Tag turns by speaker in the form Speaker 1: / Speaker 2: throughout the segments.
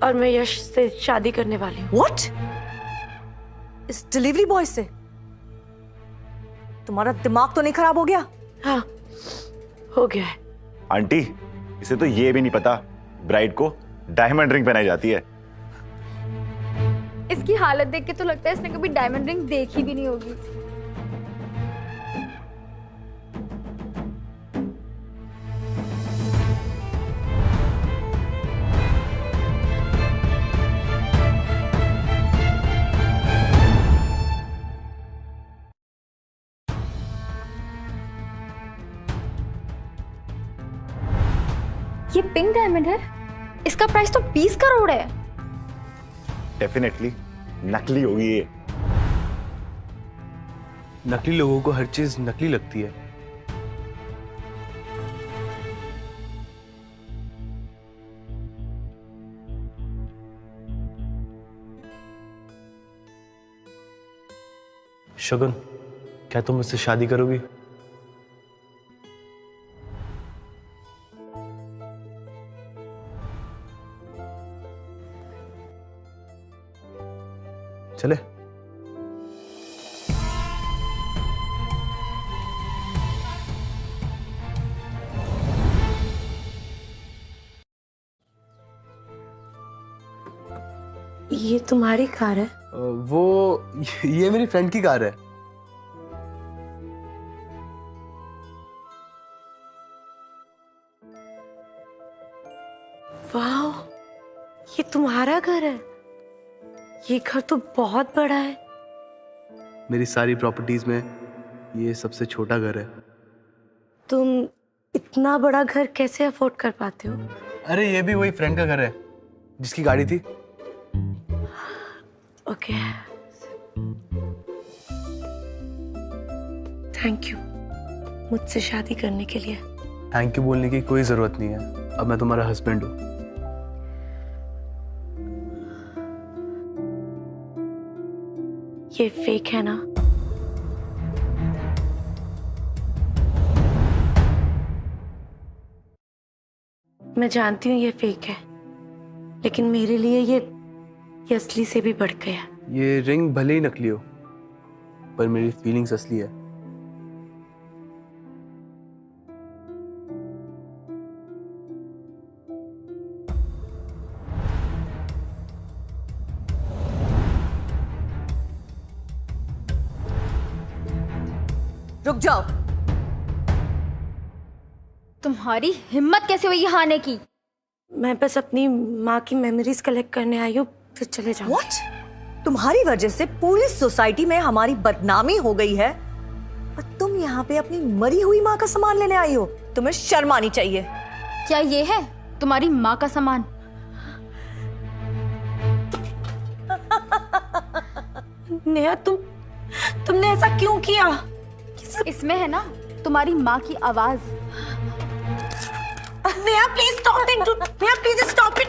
Speaker 1: और मैं यश से शादी करने वाली हूँ।
Speaker 2: What? इस डिलीवरी बॉय से? तुम्हारा दिमाग तो नहीं खराब हो गया?
Speaker 1: हाँ, हो गया है।
Speaker 3: आंटी, इसे तो ये भी नहीं पता ब्राइड को डायमंड रिंग पहनाई जाती है।
Speaker 4: इसकी हालत देख के तो लगता है इसने कभी डायमंड रिंग देखी भी नहीं होगी। ये पिंक डायमंड है, इसका प्राइस तो 20 करोड़ है।
Speaker 3: डेफिनेटली नकली होगी ये।
Speaker 5: नकली लोगों को हर चीज नकली लगती है। शगुन, क्या तुम मुझसे शादी करोगी? चले।
Speaker 1: ये तुम्हारी कार है?
Speaker 5: वो ये मेरी फ्रेंड की कार है।
Speaker 1: वाह, ये तुम्हारा घर है? ये घर तो बहुत बड़ा है।
Speaker 5: मेरी सारी प्रॉपर्टीज में ये सबसे छोटा घर है।
Speaker 1: तुम इतना बड़ा घर कैसे अफोर्ड कर पाते हो?
Speaker 5: अरे ये भी वही फ्रेंड का घर है जिसकी गाड़ी थी।
Speaker 1: ओके, थैंक यू मुझसे शादी करने के लिए।
Speaker 5: थैंक यू बोलने की कोई जरूरत नहीं है, अब मैं तुम्हारा हस्बैंड हूँ।
Speaker 1: ये फेक है ना? मैं जानती हूँ ये फेक है, लेकिन मेरे लिए ये असली से भी बढ़ गया।
Speaker 5: ये रिंग भले ही नकली हो, पर मेरी फीलिंग्स असली है।
Speaker 2: रुक जाओ।
Speaker 4: तुम्हारी हिम्मत कैसे हुई यहाँ आने की?
Speaker 1: मैं बस अपनी माँ की मेमोरीज कलेक्ट करने आई हूँ, फिर चले जाऊँ।
Speaker 2: What? तुम्हारी वजह से पूरी सोसाइटी में हमारी बदनामी हो गई है और तुम यहाँ पे अपनी मरी हुई माँ का सामान लेने आई हो। तुम्हें शर्म आनी चाहिए।
Speaker 4: क्या ये है तुम्हारी माँ का सामान?
Speaker 1: नेहा, तुमने ऐसा क्यों किया?
Speaker 4: इसमें है ना तुम्हारी माँ की आवाज।
Speaker 1: Neha please stop it. Neha please stop it.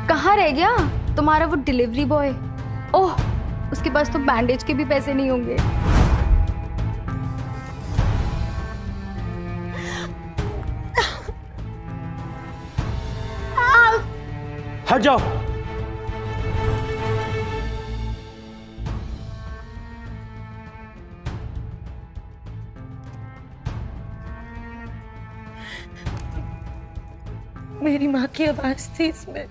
Speaker 4: कहाँ रह गया तुम्हारा वो डिलीवरी बॉय? ओह, उसके पास तो बैंडेज के भी पैसे नहीं होंगे।
Speaker 5: हट जाओ।
Speaker 1: मेरी माँ की आवाज थी इसमें।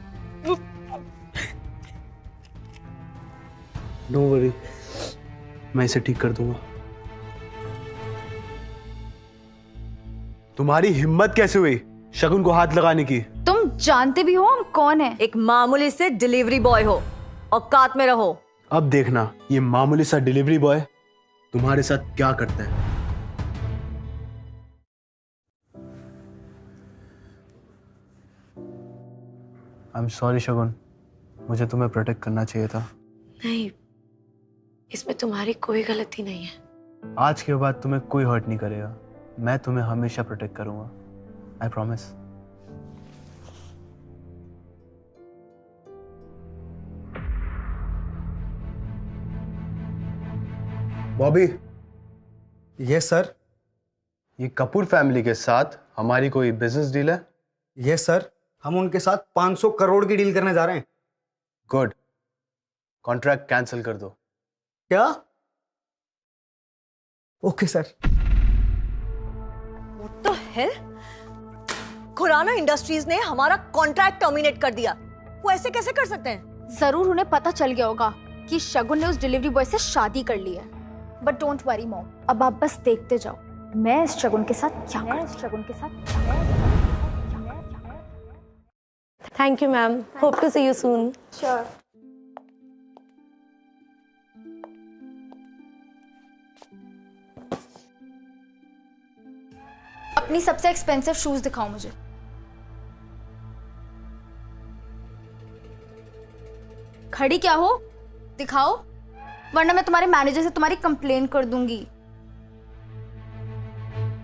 Speaker 5: नो वरी, मैं इसे ठीक कर दूंगा। तुम्हारी हिम्मत कैसे हुई शगुन को हाथ लगाने की?
Speaker 4: तुम जानते भी हो हम कौन है?
Speaker 2: एक मामूली से डिलीवरी बॉय हो, औकात में रहो।
Speaker 5: अब देखना ये मामूली सा डिलीवरी बॉय तुम्हारे साथ क्या करता है। आई एम सॉरी शगुन, मुझे तुम्हें प्रोटेक्ट करना चाहिए था।
Speaker 1: नहीं, इसमें तुम्हारी कोई गलती नहीं है।
Speaker 5: आज के बाद तुम्हें कोई हर्ट नहीं करेगा। मैं तुम्हें हमेशा प्रोटेक्ट करूंगा, I promise.
Speaker 6: Bobby. Yes sir.
Speaker 5: ये कपूर फैमिली के साथ हमारी कोई बिजनेस डील है?
Speaker 6: यस सर, हम उनके साथ 500 करोड़ की डील करने जा रहे हैं।
Speaker 5: गुड, कॉन्ट्रैक्ट कैंसिल कर दो।
Speaker 6: क्या? Okay sir.
Speaker 2: What the hell? Khurana industries ने हमारा कॉन्ट्रैक्ट टर्मिनेट कर दिया। वो ऐसे कैसे कर सकते हैं?
Speaker 4: जरूर उन्हें पता चल गया होगा कि शगुन ने उस डिलीवरी बॉय से शादी कर ली है। बट डोंट वरी मॉम, अब आप बस देखते जाओ मैं इस शगुन के साथ क्या
Speaker 1: thank you ma'am, hope to see you soon.
Speaker 4: Sure. अपनी सबसे एक्सपेंसिव शूज दिखाओ मुझे। खड़ी क्या हो, दिखाओ, वरना मैं तुम्हारे मैनेजर से तुम्हारी कंप्लेन कर दूंगी।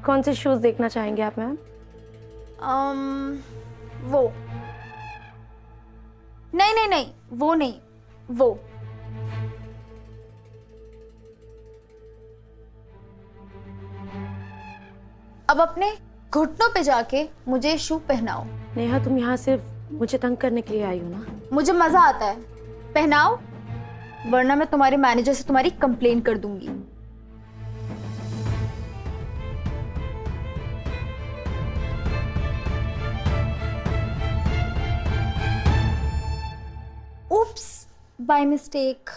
Speaker 1: कौन से शूज देखना चाहेंगे आप मैम?
Speaker 4: वो नहीं, वो नहीं, वो। अब अपने घुटनों पे जाके मुझे शू पहनाओ।
Speaker 1: नेहा, तुम यहाँ सिर्फ मुझे तंग करने के लिए आई हो ना?
Speaker 4: मुझे मजा आता है, पहनाओ, वरना मैं तुम्हारे मैनेजर से तुम्हारी कंप्लेन कर दूंगी। Oops, by mistake.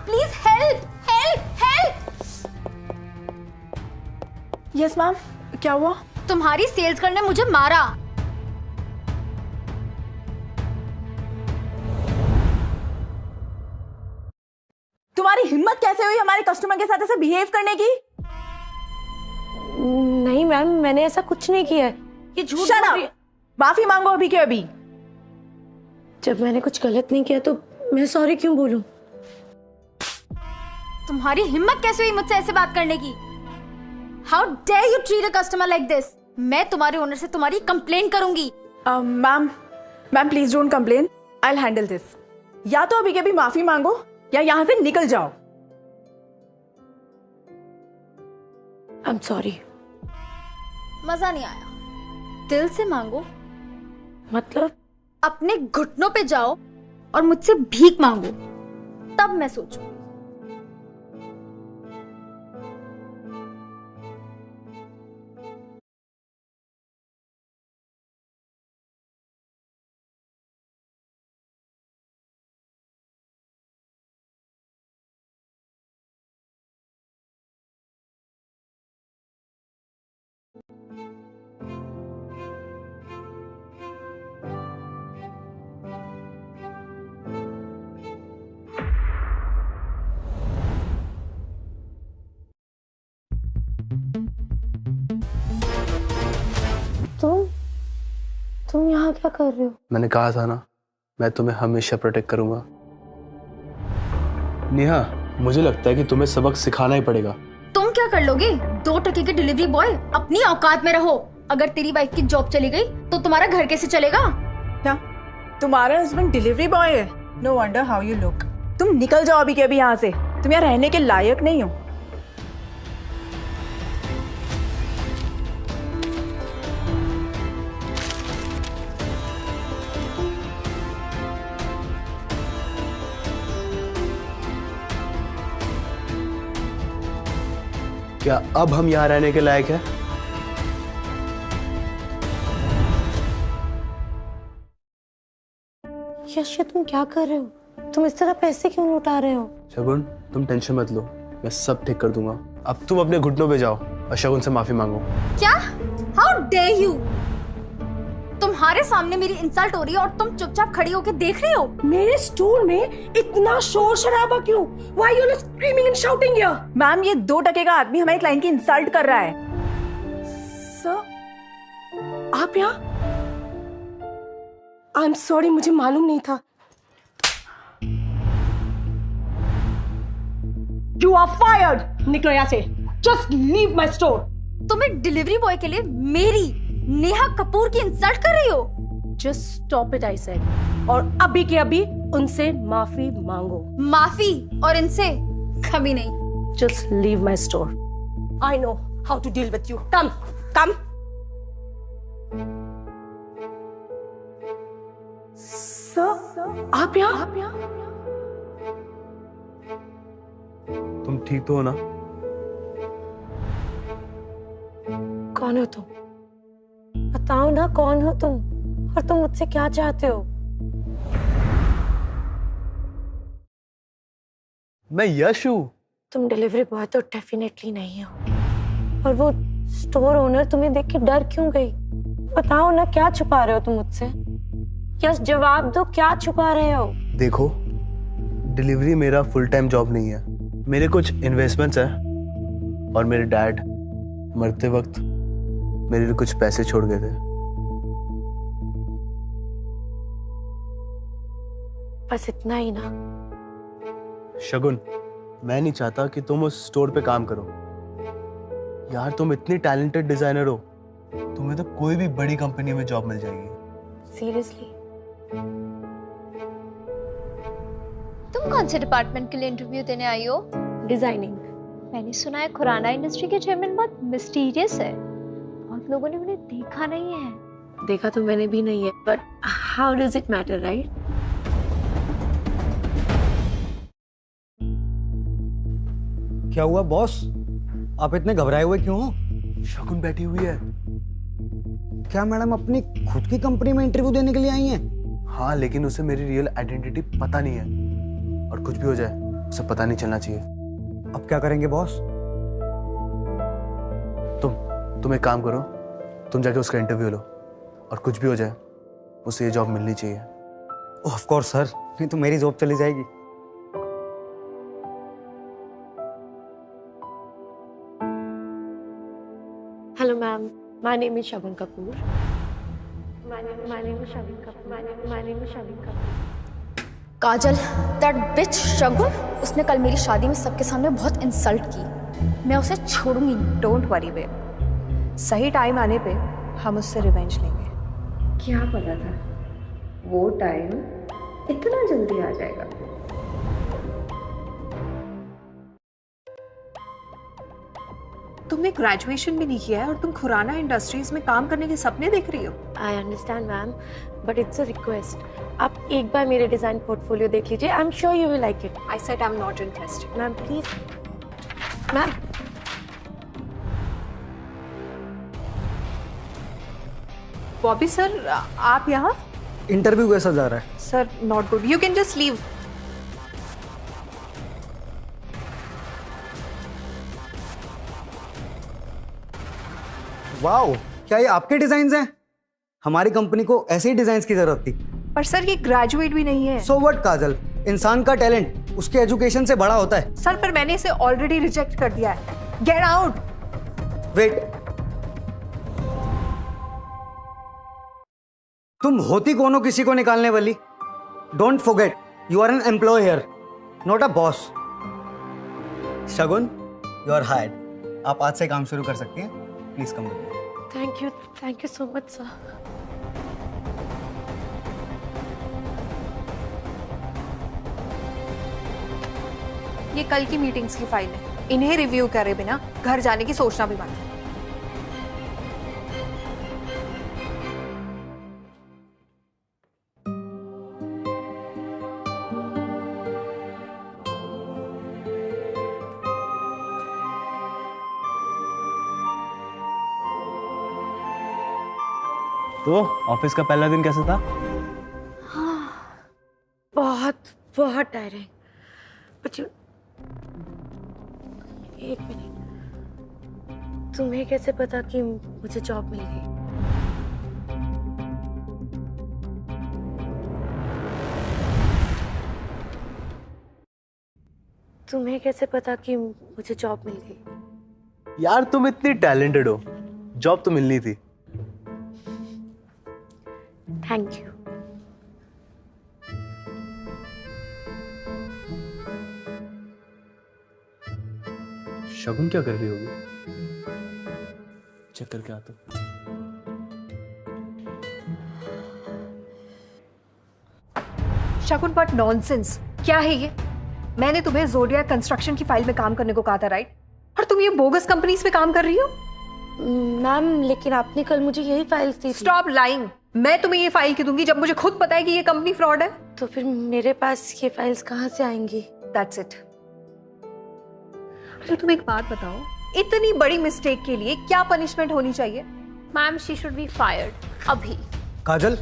Speaker 4: Please help, help, help.
Speaker 7: Yes ma'am, क्या हुआ?
Speaker 4: तुम्हारी सेल्स गर्ल ने मुझे मारा।
Speaker 7: तुम्हारी हिम्मत कैसे हुई हमारे कस्टमर के साथ ऐसे बिहेव करने की?
Speaker 1: नहीं मैम, मैंने ऐसा कुछ नहीं किया है। ये झूठ
Speaker 7: Shut
Speaker 1: बोल
Speaker 7: up!
Speaker 1: रही है।
Speaker 7: माफी मांगो अभी के अभी।
Speaker 1: जब मैंने कुछ गलत नहीं किया तो मैं सॉरी क्यों बोलूं?
Speaker 4: तुम्हारी हिम्मत कैसे हुई मुझसे ऐसे बात करने की? How dare you treat a customer like this? मैं तुम्हारे ओनर से तुम्हारी कंप्लेन करूंगी।
Speaker 7: Ma'am please don't complain, I will handle this. या तो अभी के अभी माफी मांगो या यहाँ से निकल जाओ।
Speaker 1: I am sorry.
Speaker 4: मजा नहीं आया, दिल से मांगो।
Speaker 1: मतलब?
Speaker 4: अपने घुटनों पे जाओ और मुझसे भीख मांगो, तब मैं सोचूं।
Speaker 1: तुम यहाँ क्या कर रहे हो?
Speaker 5: मैंने कहा था ना, मैं तुम्हें हमेशा प्रोटेक्ट करूंगा। नेहा, मुझे लगता है कि तुम्हें सबक सिखाना ही पड़ेगा।
Speaker 4: तुम क्या कर लोगे? 2 टके के डिलीवरी बॉय, अपनी औकात में रहो। अगर तेरी वाइफ की जॉब चली गई तो तुम्हारा घर कैसे चलेगा?
Speaker 7: क्या तुम्हारा हस्बैंड डिलीवरी बॉय है? No wonder how you look. तुम निकल जाओ अभी के अभी यहाँ से, तुम यहाँ रहने के लायक नहीं हो।
Speaker 5: क्या अब हम यहाँ रहने के लायक हैं?
Speaker 1: यश, ये तुम क्या कर रहे हो? तुम इस तरह पैसे क्यों लुटा रहे हो?
Speaker 5: शगुन, तुम टेंशन मत लो, मैं सब ठीक कर दूंगा। अब तुम अपने घुटनों पे जाओ और शगुन से माफी मांगो।
Speaker 4: क्या? How dare you! तुम्हारे सामने मेरी इंसल्ट हो रही है और तुम चुपचाप खड़ी होकर देख रही हो।
Speaker 8: मेरे स्टोर में इतना शोर शराबा क्यों? Why you all screaming and shouting here?
Speaker 7: Ma'am, ये 2 टके का आदमी हमारे क्लाइंट की इंसल्ट कर रहा है।
Speaker 8: सर, आप यहाँ? आई एम सॉरी, मुझे मालूम नहीं था। You are fired! निकलो यहाँ से। Just leave my store.
Speaker 4: तुम्हें डिलीवरी बॉय के लिए नेहा कपूर की इंसल्ट कर रही हो?
Speaker 8: Just stop it I said, और अभी के अभी उनसे माफी मांगो।
Speaker 4: माफी और इनसे कभी नहीं।
Speaker 8: Just leave my store. I know how to deal with you. Come come. Sir आप यहाँ?
Speaker 5: तुम ठीक तो हो ना?
Speaker 1: कौन हो तुम? बताओ ना, कौन हो तुम और तुम मुझसे क्या चाहते हो?
Speaker 5: मैं यश हूँ।
Speaker 1: तुम डिलीवरी बॉय तो डेफिनेटली नहीं हो। और वो स्टोर ओनर तुम्हें देख के डर क्यों गई? बताओ ना, क्या छुपा रहे हो तुम मुझसे? यस, जवाब दो, क्या छुपा रहे हो?
Speaker 5: देखो, डिलीवरी मेरा फुल टाइम जॉब नहीं है। मेरे कुछ इन्वेस्टमेंट्स हैं और मेरे डैड मरते वक्त मेरे लिए कुछ पैसे छोड़ गए थे।
Speaker 1: बस इतना ही ना?
Speaker 5: शगुन, मैं नहीं चाहता कि तुम उस स्टोर पे काम करो। यार, तुम इतनी टैलेंटेड डिजाइनर हो, तुम्हें तो कोई भी बड़ी कंपनी में जॉब मिल जाएगी।
Speaker 1: सीरियसली?
Speaker 4: तुम कौन से डिपार्टमेंट के लिए इंटरव्यू देने आई हो?
Speaker 1: डिजाइनिंग।
Speaker 4: मैंने सुना है खुराना इंडस्ट्री के चेयरमैन बहुत मिस्टीरियस है। बहुत लोगों ने उन्हें देखा नहीं है।
Speaker 1: देखा तो मैंने भी नहीं है, but how does it matter, right?
Speaker 6: क्या हुआ बॉस, आप इतने घबराए हुए क्यों हो?
Speaker 5: शगुन बैठी हुई है।
Speaker 6: क्या मैडम अपनी खुद की कंपनी में इंटरव्यू देने के लिए आई हैं?
Speaker 5: हाँ, लेकिन उसे मेरी रियल आइडेंटिटी पता नहीं है, और कुछ भी हो जाए उसे पता नहीं चलना चाहिए।
Speaker 6: अब क्या करेंगे बॉस?
Speaker 5: तुम एक काम करो, तुम जाके उसका इंटरव्यू लो, और कुछ भी हो जाए उसे ये जॉब मिलनी चाहिए।
Speaker 6: ऑफ कोर्स सर, नहीं तो मेरी जॉब चली जाएगी।
Speaker 1: Hello ma'am, my name is Shagun Kapoor. My name is Shagun Kapoor. My name is Shagun Kapoor.
Speaker 4: Kajal, that bitch Shagun, उसने कल मेरी शादी में सबके सामने बहुत इंसल्ट की। मैं उसे छोड़ूंगी।
Speaker 2: डोंट वरी बे, सही टाइम आने पे हम उससे रिवेंज लेंगे।
Speaker 9: क्या पता था वो टाइम इतना जल्दी आ जाएगा।
Speaker 7: तुमने ग्रेजुएशन भी नहीं किया है और तुम खुराना इंडस्ट्रीज में काम करने के सपने देख रही हो।
Speaker 1: I understand ma'am, but it's a request. आप एक बार मेरे डिजाइन पोर्टफोलियो देख लीजिए। I'm sure you will like it.
Speaker 7: I said I'm not interested.
Speaker 1: Ma'am please, ma'am.
Speaker 7: Bobby sir, आप यहाँ?
Speaker 6: इंटरव्यू कैसा जा रहा है?
Speaker 7: Sir, not good. You can just leave.
Speaker 6: Wow, क्या ये आपके डिजाइन हैं? हमारी कंपनी को ऐसे ही डिजाइन की जरूरत थी।
Speaker 7: पर सर, ये ग्रेजुएट भी नहीं है।
Speaker 6: सो व्हाट काजल, इंसान का टैलेंट उसके एजुकेशन से बड़ा होता है।
Speaker 7: सर, पर मैंने इसे ऑलरेडी रिजेक्ट कर दिया है। Get out.
Speaker 6: वेट, तुम होती कौन हो किसी को निकालने वाली? Don't forget, you are an employee here, not a boss. Shagun, you are hired. आप आज से काम शुरू कर सकती हैं। Please come.
Speaker 1: Thank you so much sir.
Speaker 7: ये कल की मीटिंग्स की फाइल है। इन्हें रिव्यू करे बिना घर जाने की सोचना भी मत।
Speaker 5: तो ऑफिस का पहला दिन कैसा था?
Speaker 1: बहुत बहुत टायरिंग। बट एक मिनट, तुम्हें कैसे पता कि मुझे जॉब मिल गई? तुम्हें कैसे पता कि मुझे जॉब मिल गई?
Speaker 5: यार, तुम इतनी टैलेंटेड हो, जॉब तो मिलनी थी।
Speaker 1: Thank you.
Speaker 5: शगुन क्या कर रही होगी? चेक करके आता।
Speaker 2: शगुन बट नॉनसेंस, क्या है ये? मैंने तुम्हें ज़ोडिया कंस्ट्रक्शन की फाइल में काम करने को कहा था, राइट? और तुम ये बोगस कंपनीज में काम कर रही हो?
Speaker 1: मैम लेकिन आपने कल मुझे यही फाइल्स दी थी।
Speaker 2: Stop lying. मैं तुम्हें ये फाइल क्यों दूंगी जब मुझे खुद पता है कि ये कंपनी फ्रॉड है?
Speaker 1: तो फिर मेरे पास ये फाइल्स कहाँ से आएंगी?
Speaker 2: That's it. अच्छा तुम एक बात बताओ, इतनी बड़ी मिस्टेक के लिए क्या पनिशमेंट होनी चाहिए?
Speaker 4: Ma'am she should be fired अभी।
Speaker 6: काजल,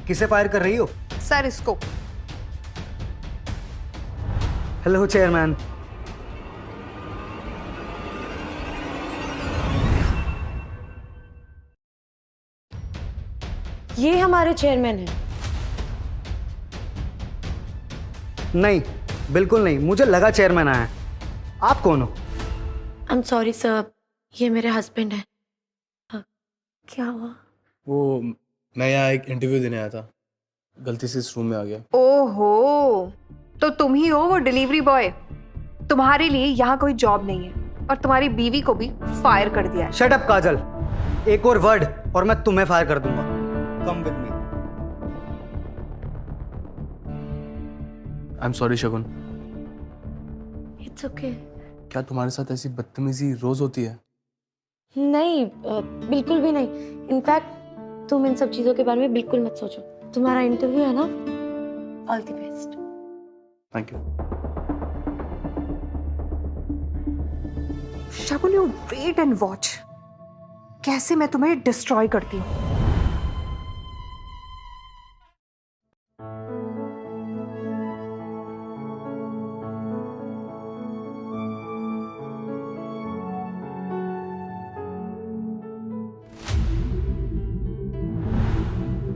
Speaker 6: किसे फायर कर रही हो?
Speaker 2: सर इसको।
Speaker 6: Hello chairman.
Speaker 1: ये हमारे चेयरमैन हैं।
Speaker 6: नहीं, बिल्कुल नहीं, मुझे लगा चेयरमैन आया है। आप कौन हो?
Speaker 1: आई एम सॉरी सर, ये मेरे हस्बैंड है। क्या हुआ?
Speaker 5: वो मैं यहाँ एक इंटरव्यू देने आया था, गलती से इस रूम में आ गया।
Speaker 2: ओहो, तो तुम ही हो वो डिलीवरी बॉय। तुम्हारे लिए यहाँ कोई जॉब नहीं है और तुम्हारी बीवी को भी फायर कर दिया है।
Speaker 6: शट अप काजल, एक और वर्ड और मैं तुम्हें फायर कर दूंगा। Come with me.
Speaker 5: I am sorry Shagun.
Speaker 1: It's okay.
Speaker 5: क्या तुम्हारे साथ ऐसी बदतमीजी रोज होती है?
Speaker 1: नहीं बिल्कुल भी नहीं। इनफैक्ट तुम इन सब चीजों के बारे में बिल्कुल मत सोचो। तुम्हारा इंटरव्यू है ना, all the best.
Speaker 5: Thank you.
Speaker 2: Shagun, you wait and watch, कैसे मैं तुम्हें डिस्ट्रॉय करती हूँ।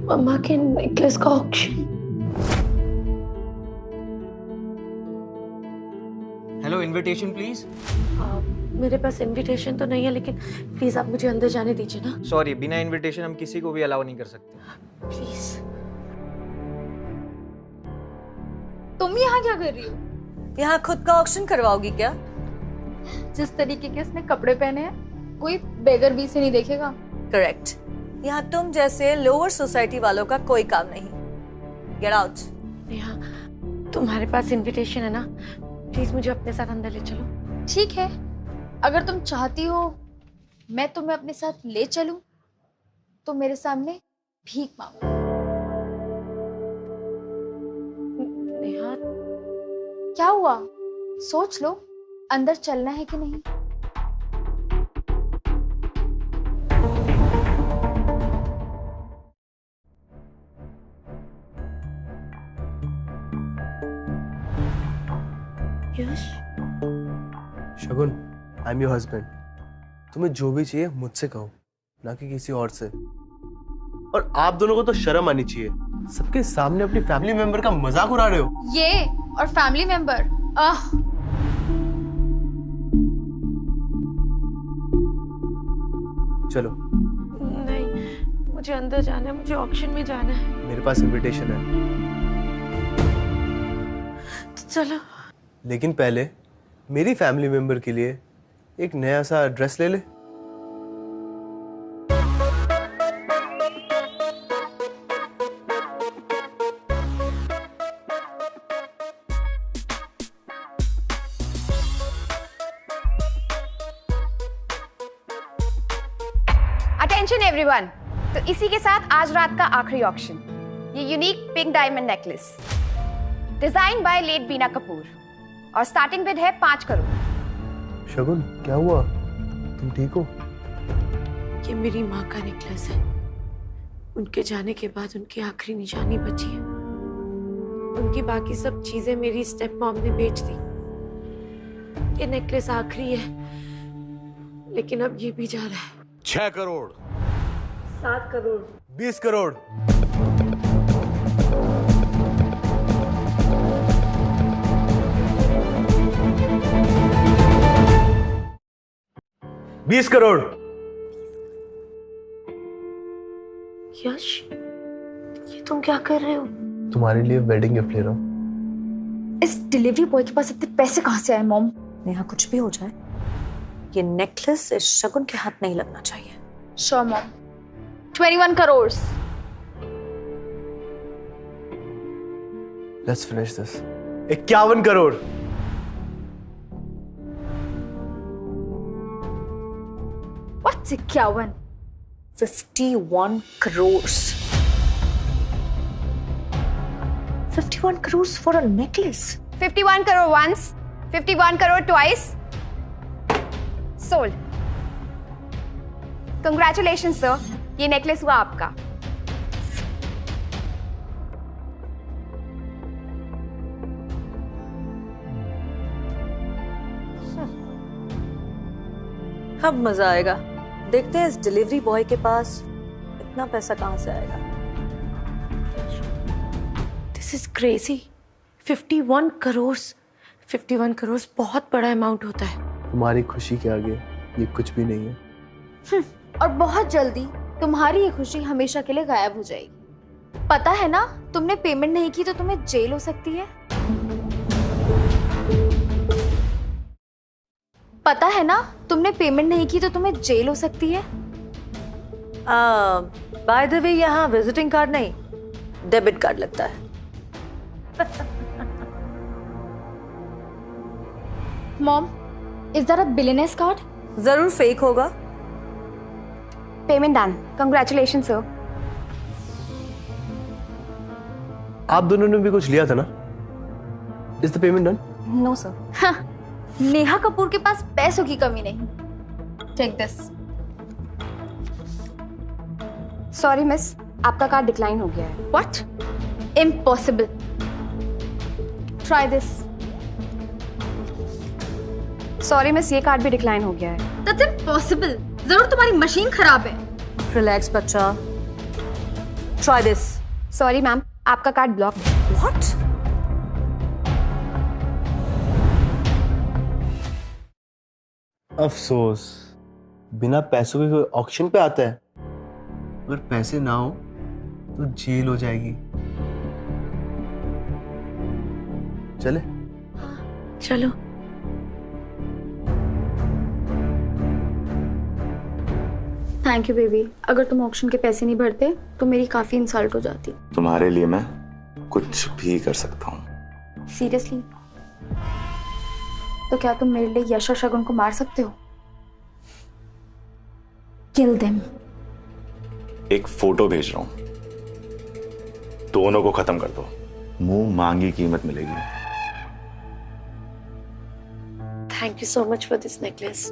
Speaker 1: मम्मा के नेकलेस का ऑक्शन।
Speaker 6: Hello, invitation please.
Speaker 1: मेरे पास इनविटेशन तो नहीं है, लेकिन प्लीज आप मुझे अंदर जाने दीजिए ना।
Speaker 10: सॉरी, बिना इनविटेशन हम किसी को भी अलाउ नहीं कर सकते।
Speaker 1: प्लीज।
Speaker 4: तुम यहाँ क्या कर रही हो?
Speaker 2: यहाँ खुद का ऑक्शन करवाओगी क्या?
Speaker 4: जिस तरीके के इसने कपड़े पहने हैं, कोई बेगर भी से नहीं देखेगा।
Speaker 2: करेक्ट। यहाँ तुम जैसे लोअर सोसाइटी वालों का कोई काम नहीं। Get out.
Speaker 1: नेहा, तुम्हारे पास इनविटेशन है ना, प्लीज मुझे अपने साथ अंदर ले चलो।
Speaker 4: ठीक है, अगर तुम चाहती हो मैं तुम्हें अपने साथ ले चलूं, तो मेरे सामने भीख मांगो।
Speaker 1: नेहा,
Speaker 4: क्या हुआ? सोच लो, अंदर चलना है कि नहीं।
Speaker 1: यश,
Speaker 5: शगुन, आई एम योर हस्बैंड। तुम्हें जो भी चाहिए मुझसे कहो, ना कि किसी और से। और आप दोनों को तो शर्म आनी चाहिए, सबके सामने अपनी फैमिली मेंबर का मजाक उड़ा रहे हो।
Speaker 4: ये और फैमिली मेंबर,
Speaker 5: चलो।
Speaker 1: नहीं, मुझे अंदर जाना है, मुझे ऑक्शन में जाना है।
Speaker 5: मेरे पास इनविटेशन है,
Speaker 1: तो चलो।
Speaker 5: लेकिन पहले मेरी फैमिली मेंबर के लिए एक नया सा ड्रेस ले ले।
Speaker 11: अटेंशन एवरीवन, तो इसी के साथ आज रात का आखिरी ऑक्शन, ये unique pink diamond necklace design by late Bina Kapoor, और स्टार्टिंग बिड है 5 करोड़।
Speaker 5: शगुन, क्या हुआ? तुम ठीक हो?
Speaker 1: ये मेरी माँ का नेकलेस है। उनके जाने के बाद उनकी आखिरी निशानी बची है। उनकी बाकी सब चीजें मेरी स्टेप मॉम ने बेच दी। ये नेकलेस आखिरी है, लेकिन अब ये भी जा रहा है।
Speaker 12: 6 करोड़,
Speaker 1: 7 करोड़,
Speaker 5: 20 करोड़। $20 करोड़।
Speaker 1: यश, ये तुम क्या कर रहे हो?
Speaker 5: तुम्हारे लिए वेडिंग गिफ्ट ले रहा हूँ।
Speaker 4: इस डिलीवरी बॉय के पास इतने पैसे कहाँ से आए मॉम?
Speaker 2: नेहा, कुछ भी हो जाए, ये नेकलेस इस शगुन के हाथ नहीं लगना चाहिए।
Speaker 4: Sure mom. 21 crore.
Speaker 5: Let's finish this. 51 crore.
Speaker 4: What's 51?
Speaker 2: 51 crores. 51 crores for a necklace.
Speaker 11: 51 crore once, 51 crore twice. Sold. Congratulations, sir. ये नेकलेस हुआ आपका।
Speaker 2: अब मजा आएगा। देखते हैं इस डिलीवरी बॉय के पास इतना पैसा कहां से आएगा।
Speaker 1: This is crazy. 51 crore. 51 crore बहुत बड़ा अमाउंट होता है।
Speaker 5: तुम्हारी खुशी के आगे ये कुछ भी नहीं है।
Speaker 4: और बहुत जल्दी तुम्हारी ये खुशी हमेशा के लिए गायब हो जाएगी। पता है ना, तुमने पेमेंट नहीं की तो तुम्हें जेल हो सकती है। पता है ना, तुमने पेमेंट नहीं की तो तुम्हें जेल हो सकती है।
Speaker 2: बाय द वे, यहाँ विजिटिंग कार्ड नहीं, डेबिट कार्ड लगता है।
Speaker 4: Mom, is that a billionaire's card?
Speaker 2: जरूर फेक होगा।
Speaker 11: Payment done. Congratulations, sir.
Speaker 5: आप दोनों ने भी कुछ लिया था ना? Is the payment done?
Speaker 11: No, sir.
Speaker 4: Neha Kapoor के पास पैसों की कमी नहीं। Take this.
Speaker 11: सॉरी मिस, आपका कार्ड डिक्लाइन हो गया है।
Speaker 4: What? Impossible. Try this.
Speaker 11: Sorry miss, ये कार्ड भी डिक्लाइन हो गया है।
Speaker 4: That's impossible. जरूर तुम्हारी मशीन खराब है।
Speaker 2: रिलैक्स बच्चा। Try this.
Speaker 11: सॉरी मैम, आपका कार्ड ब्लॉक है।
Speaker 2: व्हाट?
Speaker 5: अफसोस, बिना पैसों के कोई ऑक्शन पे आता है? अगर पैसे ना हो तो जेल हो जाएगी। चले?
Speaker 1: चलो।
Speaker 4: Thank you baby. अगर तुम ऑक्शन के पैसे नहीं भरते तो मेरी काफी इंसल्ट हो जाती।
Speaker 3: तुम्हारे लिए मैं कुछ भी कर सकता हूँ।
Speaker 4: सीरियसली? तो क्या तुम मेरे लिए यश और शगुन को मार सकते हो? Kill them.
Speaker 3: एक फोटो भेज रहा हूं, दोनों को खत्म कर दो। मुंह मांगी कीमत मिलेगी।
Speaker 1: Thank you so much for this necklace.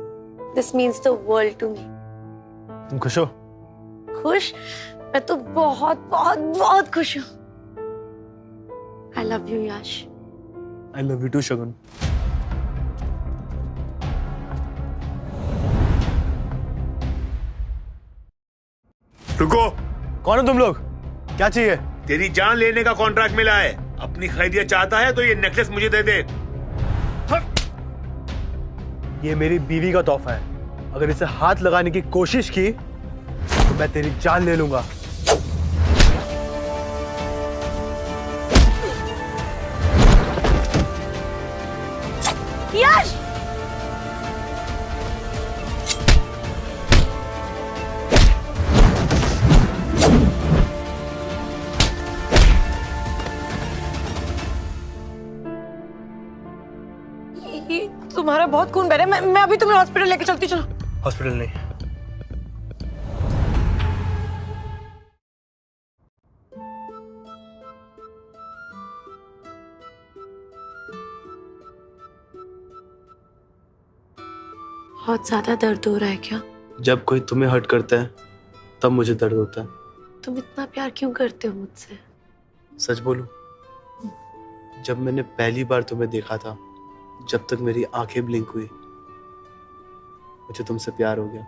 Speaker 1: This means the world to me.
Speaker 5: तुम खुश हो?
Speaker 1: खुश? मैं तो बहुत बहुत बहुत खुश हूँ। I love you Yash.
Speaker 5: I love you too Shagun.
Speaker 12: रुको।
Speaker 5: कौन हो तुम लोग? क्या चाहिए?
Speaker 12: तेरी जान लेने का कॉन्ट्रैक्ट मिला है। अपनी खरीदिया चाहता है तो ये नेकलेस मुझे दे दे।
Speaker 5: ये मेरी बीवी का तोहफा है। अगर इसे हाथ लगाने की कोशिश की तो मैं तेरी जान ले लूंगा।
Speaker 1: यश! तुम्हारा बहुत खून बह रहा है। मैं अभी तुम्हें हॉस्पिटल लेके चलती। चलो।
Speaker 5: हॉस्पिटल नहीं,
Speaker 1: बहुत ज्यादा दर्द हो रहा है क्या?
Speaker 5: जब कोई तुम्हें हर्ट करता है तब मुझे दर्द होता है।
Speaker 1: तुम इतना प्यार क्यों करते हो मुझसे?
Speaker 5: सच बोलूं, जब मैंने पहली बार तुम्हें देखा था, जब तक मेरी आंखें ब्लिंक हुई, मुझे तुमसे प्यार हो गया।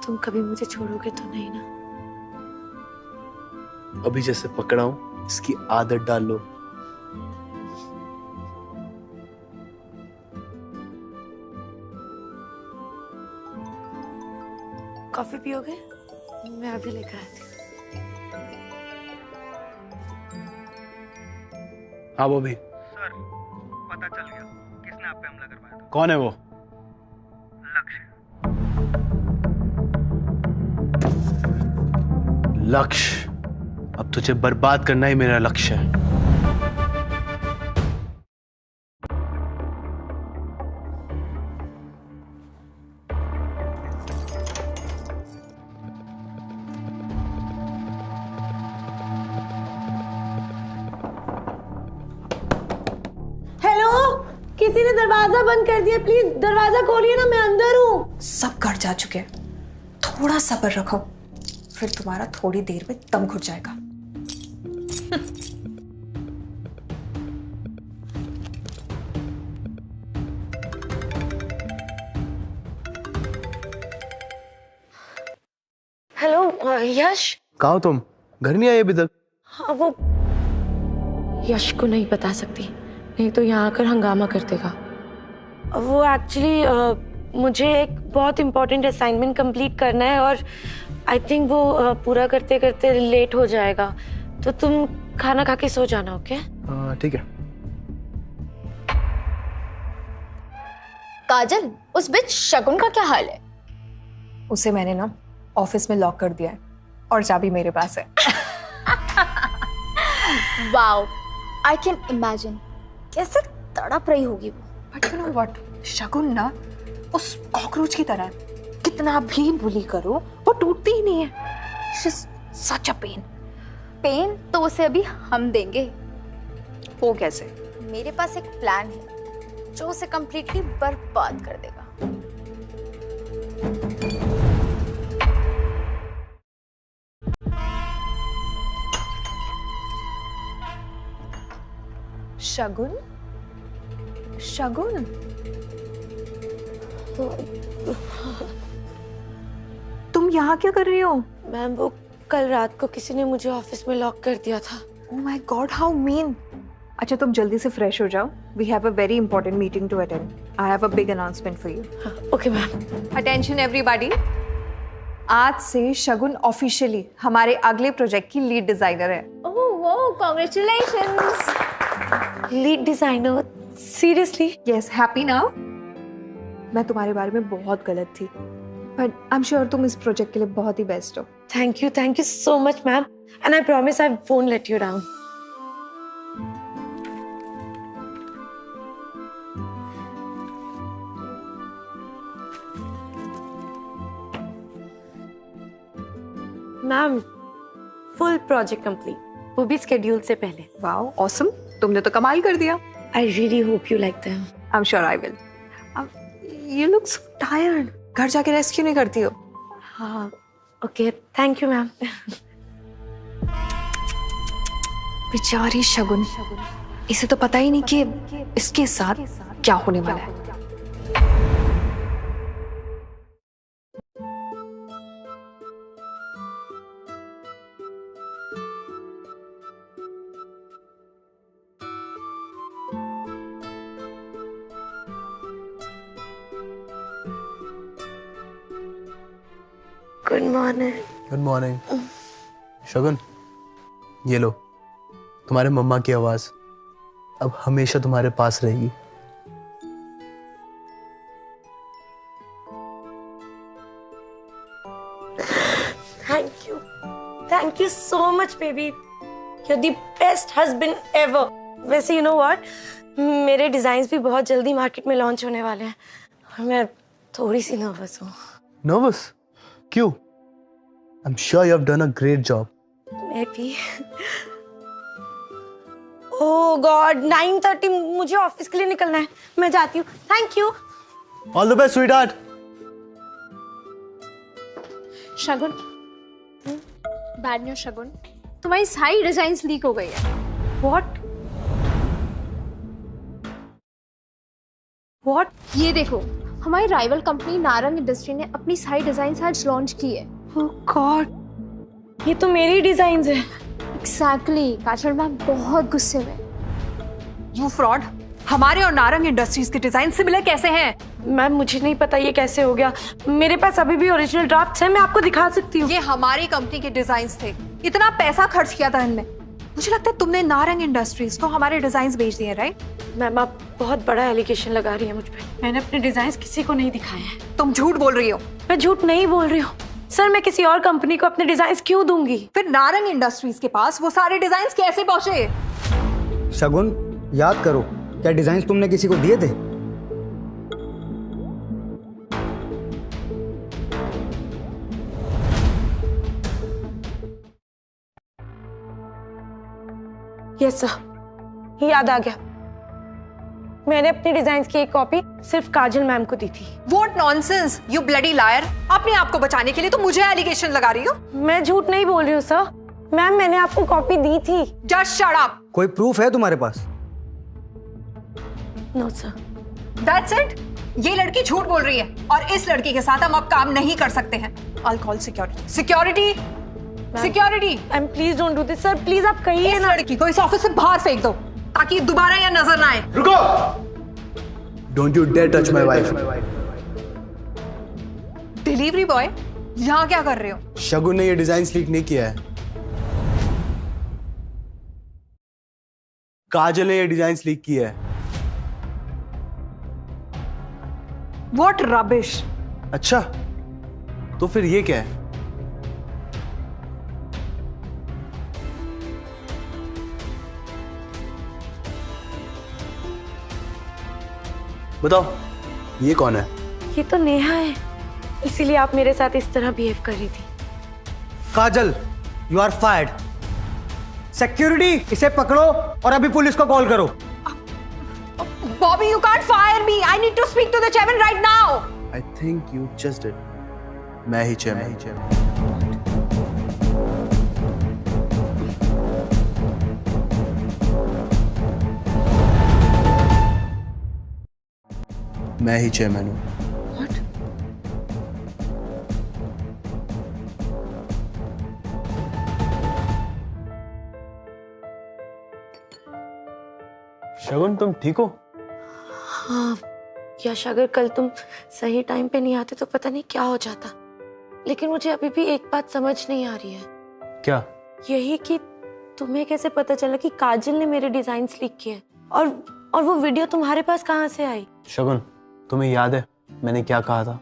Speaker 1: तुम कभी मुझे छोड़ोगे तो नहीं ना?
Speaker 5: अभी जैसे पकड़ा हूं, इसकी आदत डाल लो।
Speaker 1: कॉफी पियोगे? मैं अभी लेकर आती हूँ।
Speaker 5: हाँ वो भी।
Speaker 6: सर, पता चल गया किसने आप पे हमला करवाया था।
Speaker 5: कौन है वो? लक्ष्य। अब तुझे बर्बाद करना ही मेरा लक्ष्य है।
Speaker 8: दरवाजा बंद कर दिया, प्लीज दरवाजा खोलिए ना, मैं अंदर हूँ।
Speaker 7: सब घर जा चुके हैं, थोड़ा सब्र रखो, फिर तुम्हारा थोड़ी देर में दम घुट जाएगा।
Speaker 1: हेलो यश।
Speaker 5: कहाँ हो तुम? घर नहीं आई अभी तक?
Speaker 1: हाँ वो यश को नहीं बता सकती, नहीं तो यहाँ आकर हंगामा कर देगा। वो एक्चुअली मुझे एक बहुत इम्पोर्टेंट असाइनमेंट कंप्लीट करना है और आई थिंक वो पूरा करते करते लेट हो जाएगा, तो तुम खाना खा के सो जाना। ओके?
Speaker 5: ठीक है।
Speaker 4: काजल, उस बिच शगुन का क्या हाल है?
Speaker 7: उसे मैंने ना ऑफिस में लॉक कर दिया है और चाबी मेरे पास है।
Speaker 4: वाओ, आई कैन इमेजिन कैसे तड़प रही होगी वो।
Speaker 7: बट यू नो व्हाट, शगुन ना उस कॉकरोच की तरह है, कितना भी बुली करो वो टूटती ही नहीं है। She is such a pain.
Speaker 4: Pain तो उसे अभी हम देंगे।
Speaker 7: वो कैसे?
Speaker 4: मेरे पास एक प्लान है जो उसे कंप्लीटली बर्बाद कर देगा।
Speaker 7: शगुन, शगुन, तुम यहाँ क्या कर रही हो?
Speaker 1: मैम वो कल रात को किसी ने मुझे ऑफिस में लॉक कर दिया था।
Speaker 7: Oh my god, how mean. अच्छा तुम जल्दी से फ्रेश हो जाओ, we have a very important meeting to attend. I have a big announcement for you.
Speaker 1: Okay ma'am.
Speaker 7: Attention everybody, आज से शगुन ऑफिशियली हमारे अगले प्रोजेक्ट की लीड डिजाइनर है।
Speaker 4: Oh wow, congratulations.
Speaker 1: Lead designer? Seriously?
Speaker 7: Yes, happy now? मैं तुम्हारे बारे में बहुत गलत थी, बट आई एम श्योर तुम इस प्रोजेक्ट के लिए बहुत ही बेस्ट हो।
Speaker 1: Thank you so much ma'am, and I promise I won't let you down. Ma'am full project complete, वो भी स्केड्यूल से पहले।
Speaker 7: वाओ ऑसम, तुमने तो कमाल कर दिया।
Speaker 1: I really hope you like them.
Speaker 7: I am sure I will. You look so tired, घर जाके रेस्ट क्यों नहीं करती हो?
Speaker 1: हाँ ओके, थैंक यू मैम।
Speaker 7: बेचारी शगुन, इसे तो पता ही नहीं कि इसके साथ क्या होने वाला है।
Speaker 1: Good morning.
Speaker 5: Good morning. Shagun, ये लो तुम्हारे मम्मा की आवाज अब हमेशा तुम्हारे पास रहेगी।
Speaker 1: Thank you so much baby, you are the best husband ever. वैसे यू नो व्हाट, मेरे डिजाइन्स भी बहुत जल्दी मार्केट में लॉन्च होने वाले हैं और मैं थोड़ी सी नर्वस हूँ।
Speaker 5: नर्वस क्यों? I am sure you have done a great job.
Speaker 1: Maybe. Oh God, 9:30 मुझे ऑफिस के लिए निकलना है, मैं जाती हूँ। Thank you.
Speaker 5: All the best sweetheart.
Speaker 4: Shagun, bad news Shagun, तुम्हारी सारी डिजाइन्स लीक हो गई है।
Speaker 1: What? What?
Speaker 4: ये देखो, हमारी राइवल कंपनी नारंग इंडस्ट्री ने अपनी सारी डिजाइन्स आज लॉन्च की है।
Speaker 1: Oh God, ये तो मेरी डिजाइन्स है।
Speaker 4: एग्जैक्टली, काजल मैम बहुत गुस्से में।
Speaker 7: यू फ्रॉड, हमारे और नारंग इंडस्ट्रीज के डिजाइन सिमिलर कैसे हैं?
Speaker 1: मैम मुझे नहीं पता ये कैसे हो गया, मेरे पास अभी भी ओरिजिनल ड्राफ्ट्स हैं, मैं आपको दिखा सकती हूँ।
Speaker 7: ये हमारी कंपनी के डिजाइन्स थे, इतना पैसा खर्च किया था इनमें। मुझे लगता है तुमने नारंग इंडस्ट्रीज को हमारे डिजाइन्स भेज दिए, राइट?
Speaker 1: मैम आप बहुत बड़ा एलिगेशन लगा रही है मुझ पे। मैंने अपने डिजाइन्स किसी को नहीं दिखाए हैं।
Speaker 7: तुम झूठ बोल रही हो।
Speaker 1: मैं झूठ नहीं बोल रही हूँ सर, मैं किसी और कंपनी को अपने डिजाइन्स क्यों दूंगी?
Speaker 7: फिर नारंग इंडस्ट्रीज के पास वो सारे डिजाइन्स कैसे पहुंचे?
Speaker 6: शगुन, याद करो, क्या डिजाइन तुमने किसी को दिए थे?
Speaker 1: यस सर, याद आ गया। मैंने अपनी डिजाइन की एक कॉपी सिर्फ काजल मैम को दी थी।
Speaker 7: What nonsense, you bloody liar! अपने आप को बचाने के लिए तो मुझे एलिगेशन लगा रही हो।
Speaker 1: मैं झूठ नहीं बोल रही हूँ सर। मैम मैंने आपको कॉपी दी थी।
Speaker 7: Just shut up!
Speaker 6: कोई प्रूफ है तुम्हारे पास?
Speaker 1: No sir.
Speaker 7: That's it? ये लड़की झूठ बोल रही है और इस लड़की के साथ हम अब काम नहीं कर सकते हैं। I'll call security. Security! Security!
Speaker 1: Ma'am please don't do this sir, please आप कहिए
Speaker 7: इस
Speaker 1: ना।
Speaker 7: लड़की को इस ऑफिस से बाहर फेंक दो ताकि दोबारा यह नजर ना आए।
Speaker 5: रुको! Don't you dare touch my wife.
Speaker 7: Delivery boy, यहाँ क्या कर रहे हो?
Speaker 5: शगुन ने ये डिजाइन लीक नहीं किया है। काजल ने ये डिजाइन लीक किया है।
Speaker 7: What rubbish!
Speaker 5: अच्छा, तो फिर ये क्या है? बताओ, ये कौन है?
Speaker 1: ये तो नेहा है, इसीलिए आप मेरे साथ इस तरह बिहेव कर रही थी।
Speaker 6: काजल, यू आर फायर्ड। सिक्योरिटी, इसे पकड़ो और अभी पुलिस को कॉल करो।
Speaker 7: Bobby, you can't fire me. I need to speak to the chairman right now.
Speaker 5: I think you just did. मैं ही चेयरमैन। मैं ही चेयरमैन हूँ। शगुन, तुम ठीक हो?
Speaker 1: हाँ यश, अगर कल तुम सही टाइम पे नहीं आते तो पता नहीं क्या हो जाता। लेकिन मुझे अभी भी एक बात समझ नहीं आ रही है।
Speaker 5: क्या?
Speaker 1: यही कि तुम्हें कैसे पता चला कि काजल ने मेरे डिजाइन लीक किए, और वो वीडियो तुम्हारे पास कहाँ से आई?
Speaker 5: शगुन, तुम्हें याद है मैंने क्या कहा था?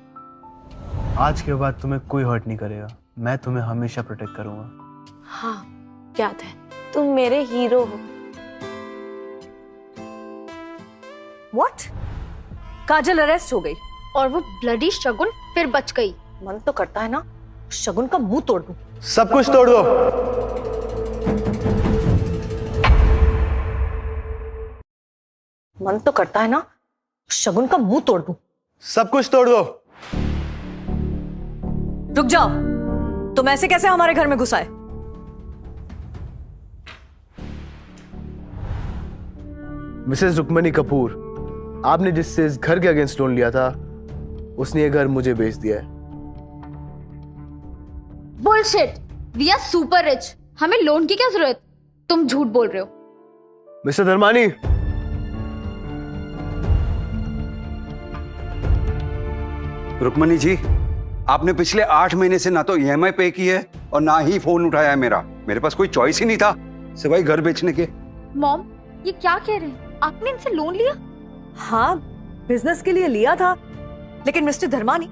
Speaker 5: आज के बाद तुम्हें कोई हर्ट नहीं करेगा। मैं तुम्हें हमेशा प्रोटेक्ट करूंगा।
Speaker 1: हाँ याद है, तुम मेरे हीरो हो।
Speaker 2: What? काजल अरेस्ट हो गई
Speaker 4: और वो ब्लडी शगुन फिर बच गई।
Speaker 2: मन तो करता है ना शगुन का मुंह तोड़ दूं।
Speaker 5: सब कुछ तोड़ दो।
Speaker 2: मन तो करता है ना शगुन का मुंह तोड़ दूं।
Speaker 5: सब कुछ तोड़ दो।
Speaker 2: रुक जाओ, तुम ऐसे कैसे हमारे घर में घुस आए?
Speaker 5: मिसेस रुक्मणी कपूर, आपने जिससे इस घर के अगेंस्ट लोन लिया था उसने ये घर मुझे बेच दिया है।
Speaker 4: Bullshit, we are super rich, हमें लोन की क्या जरूरत? तुम झूठ बोल रहे हो।
Speaker 5: मिस्टर धर्मानी,
Speaker 13: रुक्मणी जी, आपने पिछले 8 महीने से ना तो EMI पे की है और ना ही फोन उठाया है मेरा। मेरे पास कोई चॉइस ही नहीं था सिवाय घर बेचने के।
Speaker 4: मॉम, ये क्या कह रहे हैं? आपने इनसे लोन लिया?
Speaker 2: हाँ, बिजनेस के लिए लिया था, लेकिन मिस्टर धर्मानी,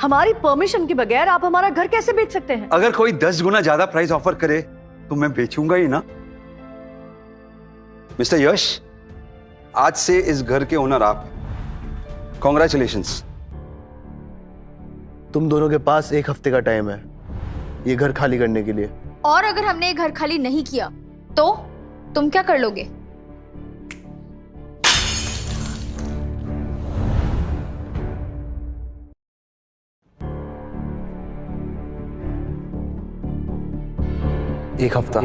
Speaker 2: हमारी परमिशन के बगैर आप हमारा घर कैसे बेच सकते हैं?
Speaker 13: अगर कोई 10 गुना ज्यादा प्राइस ऑफर करे तो मैं बेचूंगा ही ना। मिस्टर यश, आज से इस घर के ओनर आप हैं। कॉन्ग्रेचुलेशंस।
Speaker 5: तुम दोनों के पास 1 हफ्ते का टाइम है ये घर खाली करने के लिए।
Speaker 4: और अगर हमने ये घर खाली नहीं किया तो तुम क्या कर लोगे?
Speaker 5: एक हफ्ता।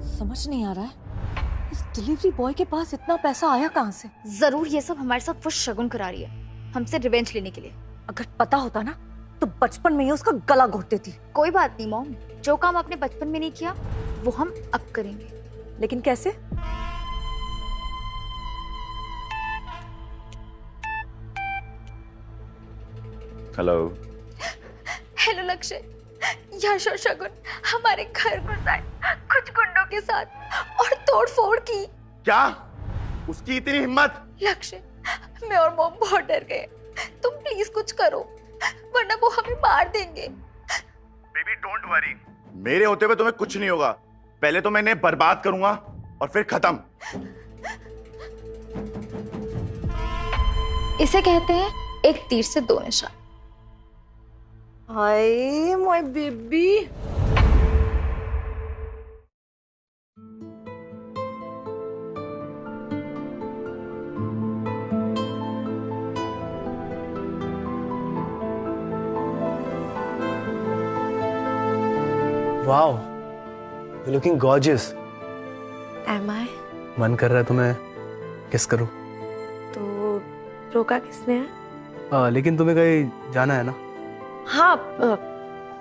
Speaker 2: समझ नहीं आ रहा है इस डिलीवरी बॉय के पास इतना पैसा आया कहां से?
Speaker 4: जरूर ये सब हमारे साथ वो शगुन करा रही है, हमसे रिवेंज लेने के लिए।
Speaker 2: अगर पता होता ना तो बचपन में ही उसका गला घोट देती।
Speaker 4: कोई बात नहीं मॉम, जो काम आपने बचपन में नहीं किया वो हम अब करेंगे।
Speaker 2: लेकिन कैसे?
Speaker 3: हेलो।
Speaker 4: हेलो लक्ष्य, यश और शगुन हमारे घर घुस आए कुछ गुंडों के साथ और तोड़ फोड़ की।
Speaker 12: क्या? उसकी इतनी हिम्मत?
Speaker 4: लक्ष्य, मैं और मॉम बहुत डर गए, तुम प्लीज कुछ करो वरना वो हमें मार देंगे।
Speaker 12: बेबी डोंट वरी, मेरे होते हुए तुम्हें कुछ नहीं होगा। पहले तो मैं इन्हें बर्बाद करूंगा और फिर खत्म।
Speaker 4: इसे कहते हैं एक तीर से 2 निशान।
Speaker 2: Hi my baby.
Speaker 5: Wow, you're looking gorgeous.
Speaker 1: Am I?
Speaker 5: मन कर रहा है तुम्हें किस करूं?
Speaker 1: तो रोका किसने है?
Speaker 5: लेकिन तुम्हें कहीं जाना है ना?
Speaker 1: हाँ,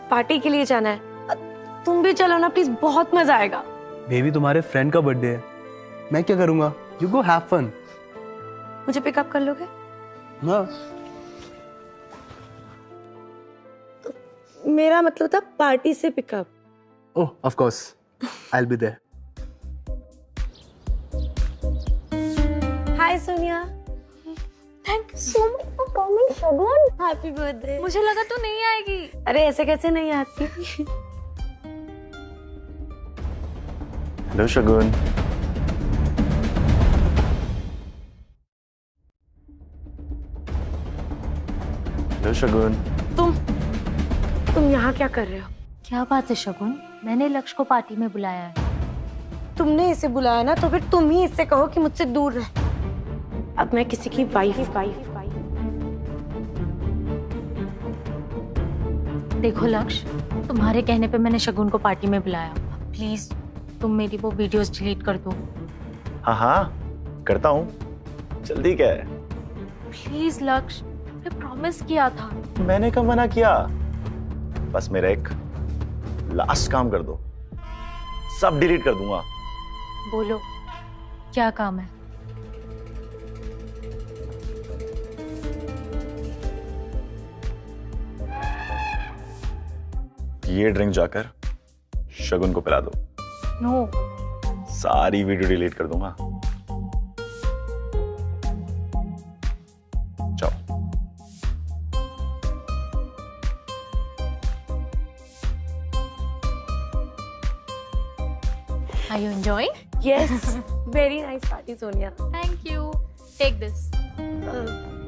Speaker 1: पार्टी के लिए जाना है। तुम भी चलो ना प्लीज, बहुत मजा आएगा।
Speaker 5: बेबी तुम्हारे फ्रेंड का बर्थडे है, मैं क्या करूंगा? You go have fun.
Speaker 1: मुझे पिकअप कर लोगे?
Speaker 5: हाँ।
Speaker 1: मेरा मतलब था पार्टी से pickup.
Speaker 5: Oh, of course, I will be there.
Speaker 1: Hi Sonia. Thank you so much for coming Shagun. Happy birthday.
Speaker 4: मुझे लगा तू नहीं आएगी।
Speaker 1: अरे ऐसे कैसे नहीं आती?
Speaker 3: हेलो शगुन। हेलो शगुन।
Speaker 1: तुम यहाँ क्या कर रहे हो?
Speaker 14: क्या बात है शगुन, मैंने लक्ष्य को पार्टी में बुलाया है।
Speaker 1: तुमने इसे बुलाया ना, तो फिर तुम ही इससे कहो कि मुझसे दूर रहे। अब मैं किसी की वाइफ।
Speaker 14: देखो लक्ष्य, तुम्हारे कहने पे मैंने शगुन को पार्टी में बुलाया। प्लीज तुम मेरी वो वीडियोस डिलीट कर दो।
Speaker 3: हाँ हाँ करता हूँ, जल्दी क्या है?
Speaker 14: प्लीज लक्ष्य, मैंने प्रॉमिस किया था।
Speaker 3: मैंने कब मना किया? बस मेरा एक लास्ट काम कर दो, सब डिलीट कर दूंगा।
Speaker 14: बोलो क्या काम है?
Speaker 3: ये ड्रिंक जाकर शगुन को पिला दो।
Speaker 14: नो।
Speaker 3: सारी वीडियो डिलीट कर दूंगा। जाओ।
Speaker 14: Are you enjoying?
Speaker 1: Yes, very nice party Sonia.
Speaker 14: Thank you. Take this.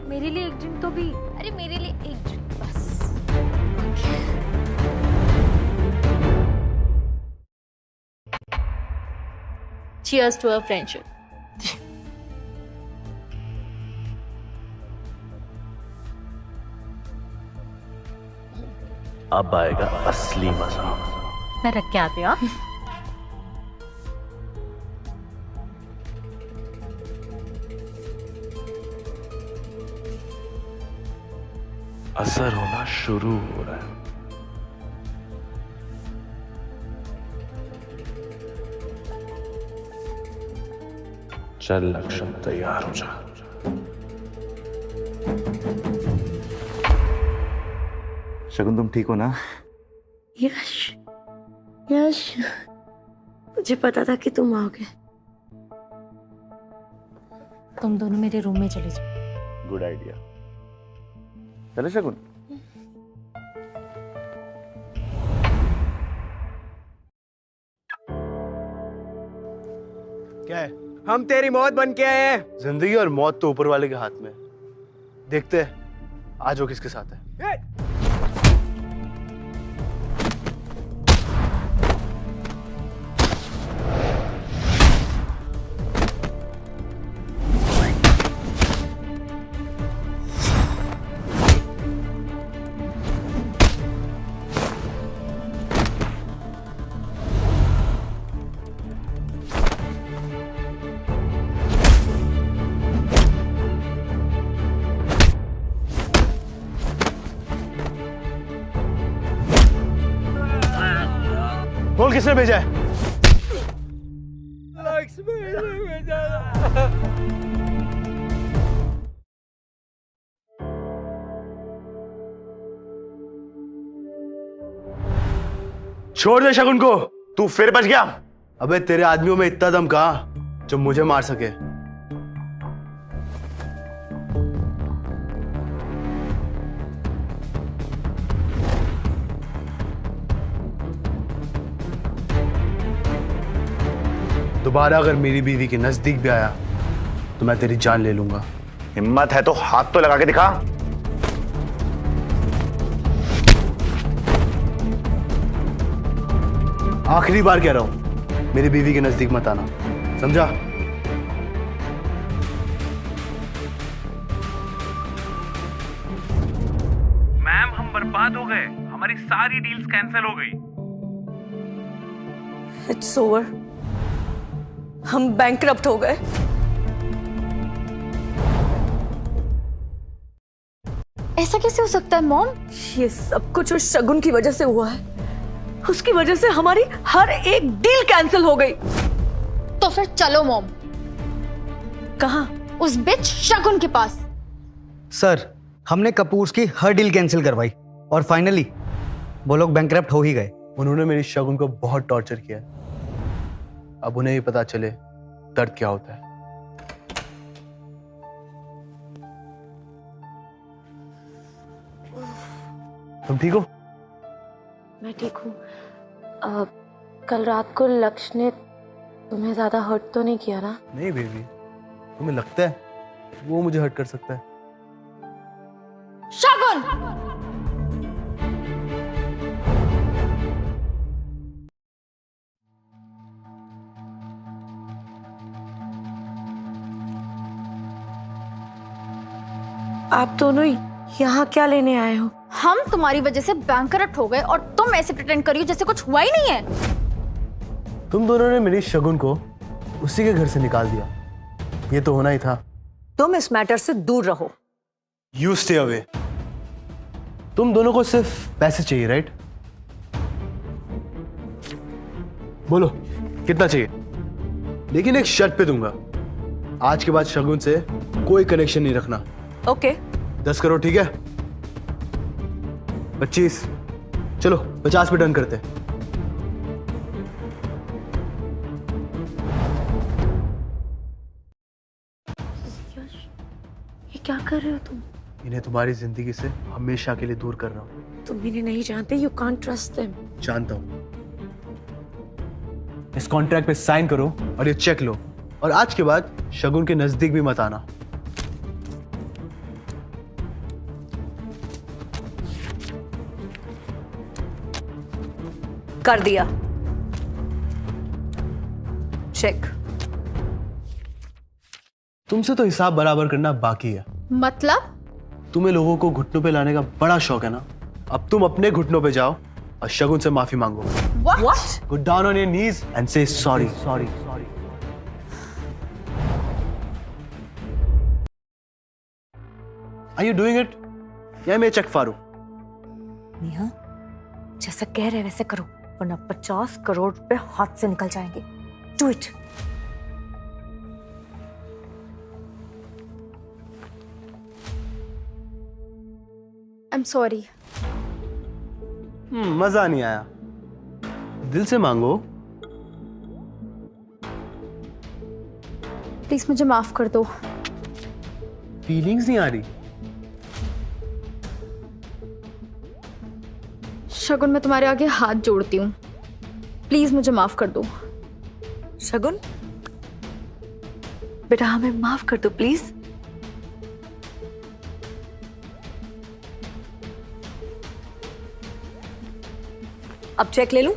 Speaker 14: मेरे लिए एक ड्रिंक तो भी। अरे मेरे लिए एक ड्रिंक बस। Cheers to our friendship.
Speaker 3: अब आएगा असली मजा।
Speaker 14: मैं रख के आती हूँ।
Speaker 3: असर होना शुरू हो रहा है। चल लक्ष्य, तैयार हो जा। शगुन तुम ठीक हो ना?
Speaker 1: यश, यश, मुझे पता था कि तुम आओगे।
Speaker 14: तुम दोनों मेरे रूम में चले जाओ।
Speaker 3: Good idea. चलो शगुन।
Speaker 5: क्या है?
Speaker 10: हम तेरी मौत बन के आए हैं।
Speaker 5: जिंदगी और मौत तो ऊपर वाले के हाथ में। देखते हैं आज वो किसके साथ है। बोल किसने भेजा है? छोड़ दे शगुन को।
Speaker 3: तू फिर बच गया?
Speaker 5: अबे तेरे आदमियों में इतना दम कहां जो मुझे मार सके। दोबारा अगर मेरी बीवी के नजदीक भी आया तो मैं तेरी जान ले लूंगा।
Speaker 3: हिम्मत है तो हाथ तो लगा के दिखा।
Speaker 5: आखिरी बार कह रहा हूं, मेरी बीवी के नजदीक मत आना, समझा?
Speaker 10: मैम हम बर्बाद हो गए, हमारी सारी डील्स कैंसिल हो गई।
Speaker 2: इट्स ओवर, हम बैंकरप्ट हो गए।
Speaker 4: ऐसा कैसे हो सकता है मॉम?
Speaker 2: ये सब कुछ उस शगुन की वजह से हुआ है। उसकी वजह से हमारी हर एक डील कैंसिल हो गई।
Speaker 4: तो फिर चलो मॉम।
Speaker 2: कहाँ?
Speaker 4: उस बिच शगुन के पास।
Speaker 6: सर, हमने कपूर्स की हर डील कैंसिल करवाई और फाइनली वो लोग बैंकरप्ट हो ही गए।
Speaker 5: उन्होंने मेरी शगुन को बहुत टॉर्चर किया है। अब उन्हें ही पता चले दर्द क्या होता है। तुम ठीक हो?
Speaker 1: मैं ठीक हूँ। कल रात को लक्ष्य ने तुम्हें ज्यादा हर्ट तो नहीं किया ना?
Speaker 5: नहीं बेबी, तुम्हें लगता है वो मुझे हर्ट कर सकता है?
Speaker 4: शगुन!
Speaker 1: आप दोनों यहाँ क्या लेने आए हो?
Speaker 4: हम तुम्हारी वजह से बैंकरप्ट हो गए और तुम ऐसे प्रिटेंड करियो जैसे कुछ हुआ ही नहीं है।
Speaker 5: तुम दोनों ने मेरी शगुन को उसी के घर से निकाल दिया। ये तो होना ही था।
Speaker 2: तुम इस मैटर से दूर रहो।
Speaker 5: You stay away. तुम दोनों को सिर्फ पैसे चाहिए, राइट? बोलो कितना चाहिए? लेकिन एक शर्त पे दूंगा, आज के बाद शगुन से कोई कनेक्शन नहीं रखना।
Speaker 2: ओके।
Speaker 5: 10 करोड़, ठीक है? 25, चलो 50 पे डन करते हैं।
Speaker 1: ये क्या कर रहे हो तुम?
Speaker 5: इन्हें तुम्हारी जिंदगी से हमेशा के लिए दूर कर रहा हूं।
Speaker 1: तुम इन्हें नहीं जानते। You can't trust them.
Speaker 5: जानता हूं। इस कॉन्ट्रैक्ट पे साइन करो और ये चेक लो, और आज के बाद शगुन के नजदीक भी मत आना।
Speaker 2: कर दिया चेक।
Speaker 5: तुमसे तो हिसाब बराबर करना बाकी है।
Speaker 4: मतलब?
Speaker 5: तुम्हें लोगों को घुटनों पे लाने का बड़ा शौक है ना? अब तुम अपने घुटनों पे जाओ और शगुन से माफी मांगो।
Speaker 2: What?
Speaker 5: Go down on your knees and say sorry. Sorry. Are you doing it? या मैं चेक फाड़ूं?
Speaker 2: नेहा, जैसा कह रहे वैसे करो, वरना 50 करोड़ रुपए हाथ से निकल जाएंगे। Do it.
Speaker 4: I'm sorry.
Speaker 5: मजा नहीं आया। दिल से मांगो।
Speaker 4: प्लीज मुझे माफ कर दो।
Speaker 5: फीलिंग्स नहीं आ रही?
Speaker 4: शगुन, मैं तुम्हारे आगे हाथ जोड़ती हूँ, प्लीज मुझे माफ कर दो।
Speaker 2: शगुन, बेटा हमें माफ कर दो प्लीज। अब चेक ले लूं?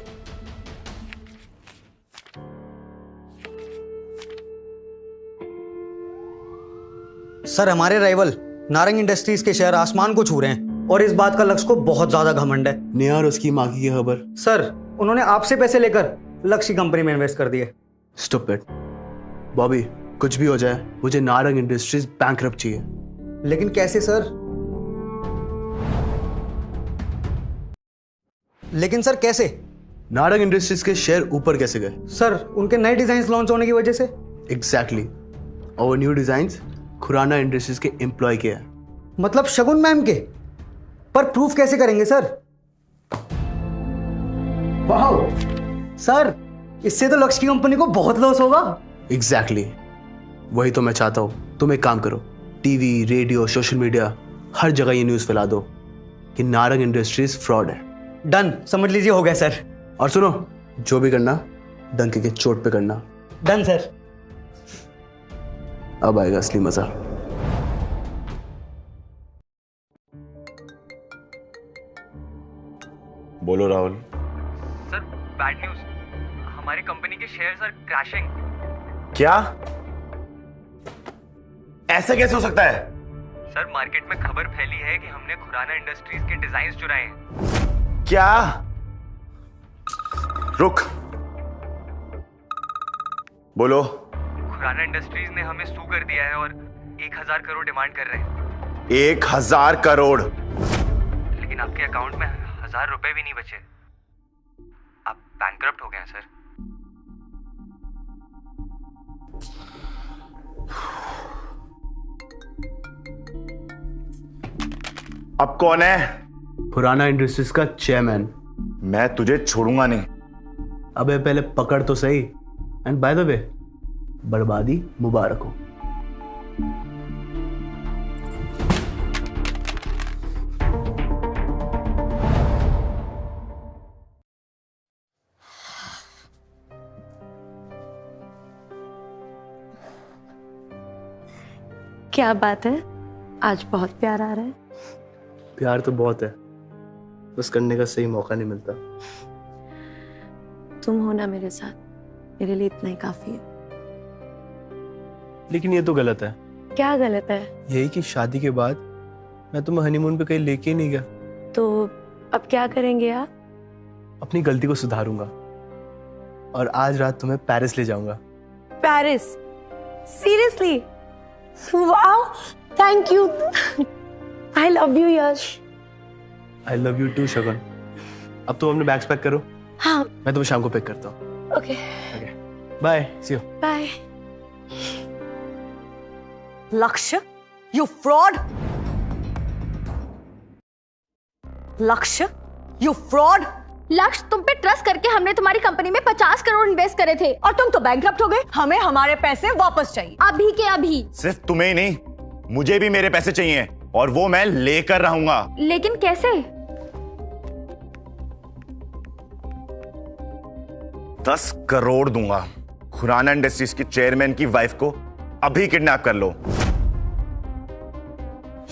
Speaker 6: सर, हमारे राइवल नारंग इंडस्ट्रीज के शेयर आसमान को छू रहे हैं और इस बात का लक्ष्य को बहुत ज्यादा घमंड है।
Speaker 5: नेहा और उसकी माँ की खबर?
Speaker 6: सर, उन्होंने आपसे पैसे लेकर लक्ष्य की कंपनी में इन्वेस्ट कर दिए।
Speaker 5: स्टॉप इट बॉबी, कुछ भी हो जाए मुझे नारंग इंडस्ट्रीज बैंकरप्ट चाहिए।
Speaker 6: लेकिन कैसे सर? लेकिन सर कैसे?
Speaker 5: नारंग इंडस्ट्रीज के शेयर ऊपर कैसे गए?
Speaker 6: सर, उनके नए डिजाइन लॉन्च होने की वजह से।
Speaker 5: एग्जैक्टली। और न्यू डिजाइन्स खुराना इंडस्ट्रीज के एम्प्लॉय के हैं।
Speaker 6: मतलब शगुन मैम के? पर प्रूफ कैसे करेंगे सर? वाह सर, इससे तो लक्ष्य की कंपनी को बहुत लॉस होगा।
Speaker 5: एग्जैक्टली, वही तो मैं चाहता हूं। तुम एक काम करो, टीवी, रेडियो, सोशल मीडिया, हर जगह ये न्यूज फैला दो कि नारंग इंडस्ट्रीज फ्रॉड है।
Speaker 6: डन, समझ लीजिए हो गया सर।
Speaker 5: और सुनो, जो भी करना डंके के चोट पे करना।
Speaker 6: Done sir.
Speaker 5: अब आएगा असली मजा।
Speaker 3: बोलो राहुल।
Speaker 10: सर बैड न्यूज,
Speaker 15: हमारी कंपनी के शेयर्स आर क्रैशिंग।
Speaker 3: क्या? ऐसा कैसे हो सकता है?
Speaker 15: सर मार्केट में खबर फैली है कि हमने खुराना इंडस्ट्रीज के डिजाइन चुराए हैं।
Speaker 3: क्या? रुक, बोलो।
Speaker 15: खुराना इंडस्ट्रीज ने हमें सू कर दिया है और 1000 करोड़ डिमांड कर रहे हैं।
Speaker 3: 1000 करोड़?
Speaker 15: लेकिन आपके अकाउंट में 1000 रुपए भी नहीं बचे। आप बैंकरप्ट हो गए हैं सर।
Speaker 3: अब कौन है?
Speaker 5: खुराना इंडस्ट्रीज का चेयरमैन।
Speaker 3: मैं तुझे छोड़ूंगा नहीं।
Speaker 5: अबे पहले पकड़ तो सही। एंड बाय द वे, बर्बादी मुबारक हो।
Speaker 1: क्या बात है, आज बहुत प्यार आ रहा है।
Speaker 5: प्यार तो बहुत है, बस करने का सही मौका नहीं मिलता।
Speaker 1: तुम हो ना मेरे साथ, मेरे लिए इतना ही काफी है।
Speaker 5: लेकिन ये तो गलत है।
Speaker 1: क्या गलत है?
Speaker 5: यही कि शादी के बाद मैं तुम्हें हनीमून पे कहीं लेके ही नहीं गया।
Speaker 1: तो अब क्या करेंगे आप?
Speaker 5: अपनी गलती को सुधारूंगा और आज रात तुम्हें पेरिस ले जाऊंगा।
Speaker 1: Paris? Seriously? Wow, thank you. I love you Yash.
Speaker 5: I love you too Shagun. अब तुम अपने बैग्स पैक करो।
Speaker 1: हाँ,
Speaker 5: मैं तुम्हें शाम को पिक करता हूँ।
Speaker 1: Okay,
Speaker 5: bye, see you.
Speaker 1: Bye.
Speaker 2: Lakshya, you fraud. Lakshya, you fraud.
Speaker 4: Lakshya, तुम पे ट्रस्ट करके हमने तुम्हारी कंपनी में 50 करोड़ इन्वेस्ट करे थे
Speaker 2: और तुम तो बैंकरप्ट हो गए। हमें हमारे पैसे वापस चाहिए,
Speaker 4: अभी के अभी।
Speaker 12: सिर्फ तुम्हें ही नहीं, मुझे भी मेरे पैसे चाहिए और वो मैं लेकर रहूंगा।
Speaker 4: लेकिन कैसे?
Speaker 12: 10 करोड़ दूंगा। खुराना इंडस्ट्रीज की चेयरमैन की वाइफ को अभी किडनैप कर लो।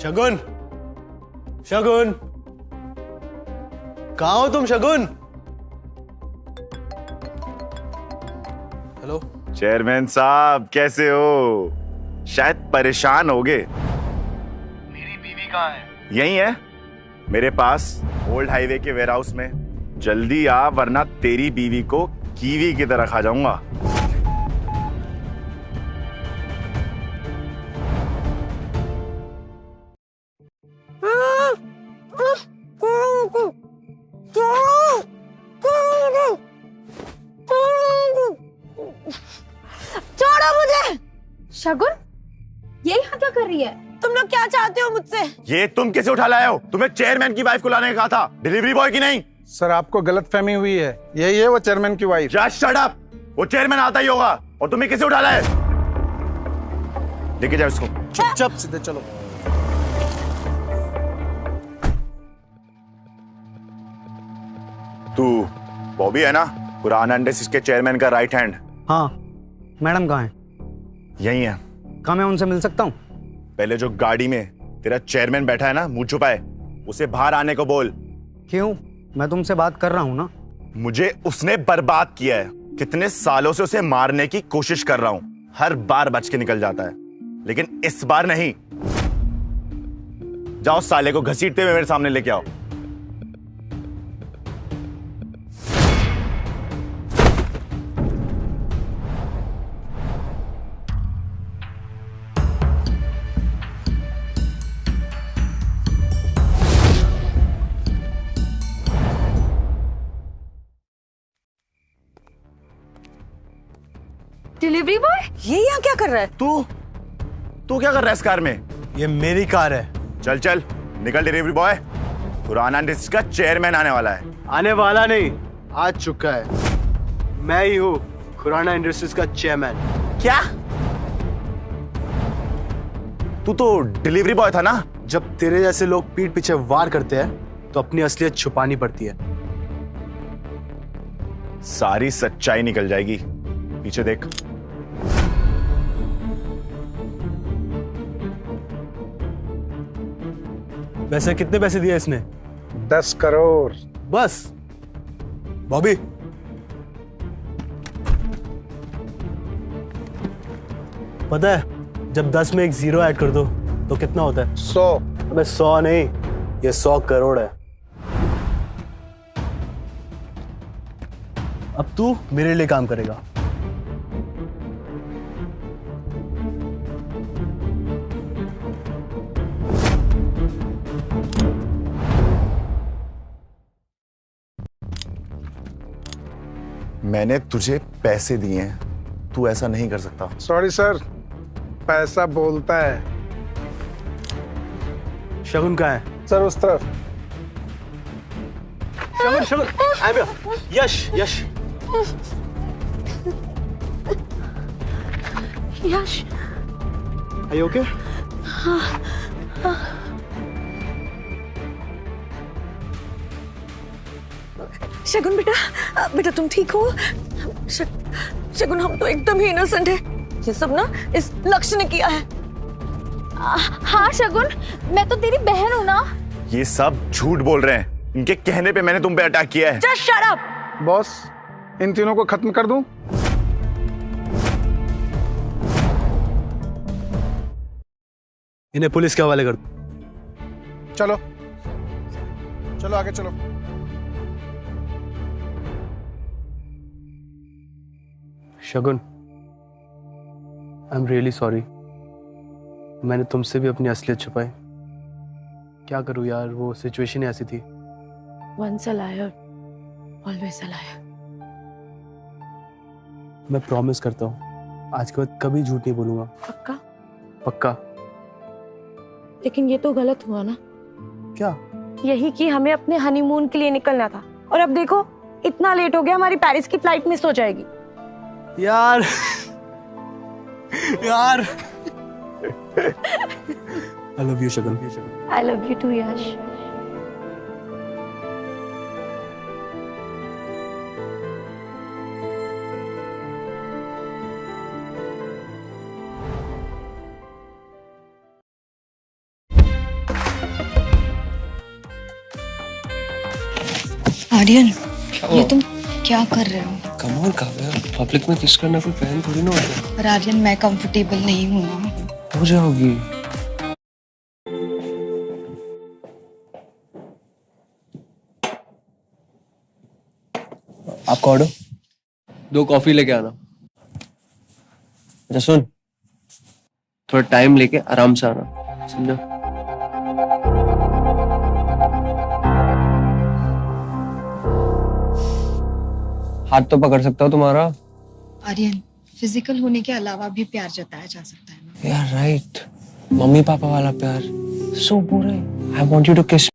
Speaker 5: शगुन, शगुन, कहाँ हो तुम शगुन? हेलो
Speaker 12: चेयरमैन साहब, कैसे हो? शायद परेशान होगे।
Speaker 5: मेरी बीवी कहाँ है?
Speaker 12: यही है मेरे पास, ओल्ड हाईवे के वेयरहाउस में। जल्दी आ, वरना तेरी बीवी को कीवी की तरह खा जाऊंगा।
Speaker 1: छोड़ो मुझे।
Speaker 4: शगुन, ये यहाँ क्या कर रही है?
Speaker 1: तुम लोग क्या चाहते हो मुझसे?
Speaker 12: ये तुम कैसे उठा लाए हो? तुम्हें चेयरमैन की वाइफ को लाने का कहा था, डिलीवरी बॉय की नहीं।
Speaker 16: सर, आपको गलतफहमी हुई है। यही है वो चेयरमैन की वाइफ।
Speaker 12: Just shut up. वो चेयरमैन आता ही होगा और तुम्हें कैसे उठा लाए? लेके जाओ इसको।
Speaker 16: चुपचाप सीधे चलो।
Speaker 12: तू बॉबी है ना, खुराना इंडस्ट्रीज के चेयरमैन का राइट हैंड?
Speaker 6: हाँ। मैडम कहाँ है?
Speaker 12: यही है।
Speaker 6: कहाँ मैं उनसे मिल सकता हूँ?
Speaker 12: पहले जो गाड़ी में तेरा चेयरमैन बैठा है ना, मुंह छुपाए, उसे बाहर आने को बोल।
Speaker 6: क्यों? मैं तुमसे बात कर रहा हूँ ना।
Speaker 12: मुझे उसने बर्बाद किया है। कितने सालों से उसे मारने की कोशिश कर रहा हूं, हर बार बच के निकल जाता है, लेकिन इस बार नहीं। जाओ साले को घसीटते हुए मेरे सामने लेके आओ।
Speaker 2: डिलीवरी बॉय, ये यहाँ क्या कर रहा है?
Speaker 12: तू क्या कर रहा है इस कार में?
Speaker 5: ये मेरी कार है।
Speaker 12: चल चल निकल डिलीवरी बॉय। खुराना इंडस्ट्रीज का चेयरमैन आने वाला है।
Speaker 5: आने वाला नहीं, आ चुका है। मैं ही हूँ खुराना इंडस्ट्रीज का चेयरमैन।
Speaker 12: क्या? तू तो डिलीवरी बॉय था ना?
Speaker 5: जब तेरे जैसे लोग पीठ पीछे वार करते हैं तो अपनी असलियत छुपानी पड़ती है।
Speaker 12: सारी सच्चाई निकल जाएगी। पीछे देख।
Speaker 5: वैसे कितने पैसे दिए इसने?
Speaker 16: 10 करोड़।
Speaker 5: बस? बॉबी, पता है जब 10 में एक 0 ऐड कर दो तो कितना होता है?
Speaker 16: 100।
Speaker 5: अबे 100 नहीं, ये 100 करोड़ है। अब तू मेरे लिए काम करेगा।
Speaker 12: मैंने तुझे पैसे दिए हैं, तू ऐसा नहीं कर सकता।
Speaker 16: सॉरी सर, पैसा बोलता है।
Speaker 5: शगुन कहाँ है?
Speaker 16: सर उस तरफ।
Speaker 5: Shagun Shagun I am here. Yash Yash
Speaker 1: Yash
Speaker 5: are you okay?
Speaker 2: Shagun बेटा, बेटा तुम ठीक हो? शगुन हम तो एकदम ही इनोसेंट है, ये सब ना इस लक्ष्य ने किया है।
Speaker 4: हाँ शगुन, मैं तो तेरी बहन हूँ ना।
Speaker 12: ये सब झूठ बोल रहे हैं, इनके कहने पे मैंने तुम पे अटैक किया है।
Speaker 2: Just shut up!
Speaker 16: बॉस, इन तीनों को खत्म कर दूं?
Speaker 5: इन्हें पुलिस के हवाले कर दो।
Speaker 16: चलो चलो आगे चलो।
Speaker 5: शगुन, आई एम रियली सॉरी, मैंने तुमसे भी अपनी असलियत छुपाई। क्या करूं यार, वो सिचुएशन ही ऐसी थी।
Speaker 1: Once a liar, always a liar.
Speaker 5: मैं प्रॉमिस करता हूँ आज के बाद कभी झूठ नहीं बोलूंगा।
Speaker 1: पक्का?
Speaker 5: पक्का।
Speaker 1: लेकिन ये तो गलत हुआ ना।
Speaker 5: क्या?
Speaker 1: यही कि हमें अपने हनीमून के लिए निकलना था, और अब देखो इतना लेट हो गया, हमारी पेरिस की फ्लाइट मिस हो जाएगी।
Speaker 5: यार यार I love you Shagun.
Speaker 1: I love you too यश।
Speaker 17: आर्यन, ये तुम क्या कर रहे हो?
Speaker 18: कम ऑन काव्या, पब्लिक में किस करना कोई बहन थोड़ी ना होता है।
Speaker 17: पर आर्यन मैं कंफर्टेबल नहीं हूँ ना।
Speaker 18: हो जाओगी। आपका ऑर्डर? 2 कॉफी लेके आना। अच्छा सुन, थोड़ा टाइम लेके आराम से आना, समझा? हाथ तो पकड़ सकता हूँ तुम्हारा।
Speaker 17: आर्यन, फिजिकल होने के अलावा भी प्यार जताया जा सकता है ना।
Speaker 18: यार राइट, मम्मी पापा वाला प्यार। So boring. I want you to किस